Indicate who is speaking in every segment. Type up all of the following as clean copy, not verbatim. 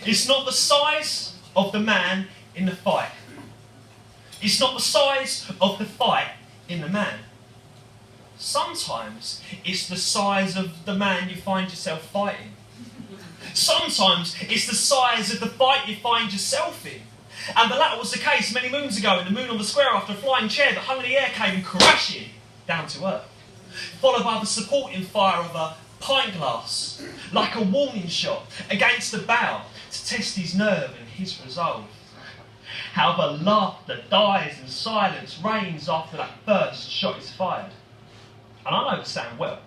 Speaker 1: It's not the size of the man in the fight. It's not the size of the fight in the man. Sometimes it's the size of the man you find yourself fighting. Sometimes it's the size of the fight you find yourself in. And the latter was the case many moons ago in the moon on the square after a flying chair that hung in the air came crashing down to earth, followed by the supporting fire of a pint glass, like a warning shot against the bow to test his nerve and his resolve. How the laughter dies and silence reigns after that first shot is fired. And I know the sound well.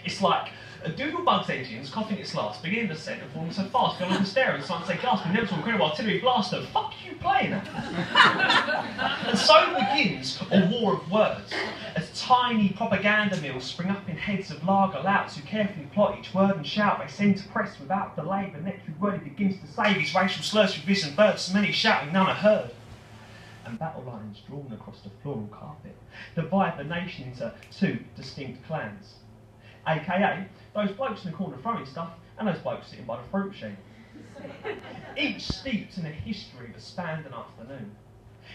Speaker 1: It's like a doodlebug's engines coughing its last, beginning to descent and falling so fast, beyond the stare and science say gasp, and never incredible artillery blaster. Fuck you playing at? And so begins a war of words, as tiny propaganda mills spring up in heads of lager louts who carefully plot each word and shout they send to press without delay. The next word he begins to say these racial slurs with vision birds, so many shouting none are heard. And battle lines drawn across the floral carpet divide the nation into two distinct clans, aka those blokes in the corner throwing stuff and those blokes sitting by the fruit sheet. Each steeped in a history that spanned an afternoon,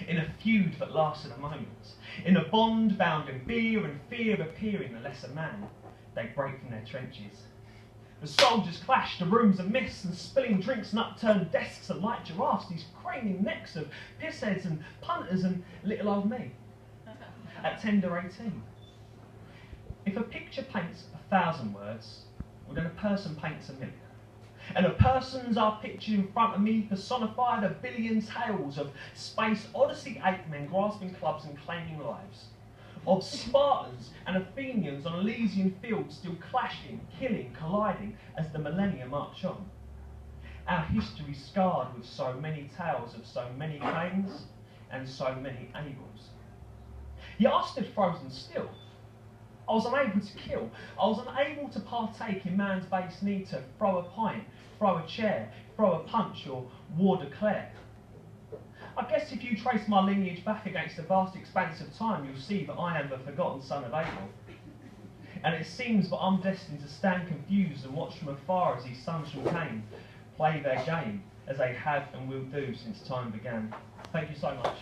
Speaker 1: in a feud that lasted a moment, in a bond bound in beer and fear appearing the lesser man. They break from their trenches. The soldiers clash, the rooms are mess, and spilling drinks and upturned desks and light giraffes, these craning necks of pissheads and punters and little old me. At tender 18. If a picture paints 1,000 words, well then a person paints 1,000,000. And a person's our picture in front of me personified a billion tales of space odyssey ape men grasping clubs and claiming lives. Of Spartans and Athenians on Elysian fields still clashing, killing, colliding as the millennia march on. Our history scarred with so many tales of so many Cains and so many Abels. Yet I stood frozen still. I was unable to kill. I was unable to partake in man's base need to throw a pint, throw a chair, throw a punch or war declare. I guess if you trace my lineage back against a vast expanse of time, you'll see that I am the forgotten son of Abel. And it seems that I'm destined to stand confused and watch from afar as these sons from Cain play their game, as they have and will do since time began. Thank you so much.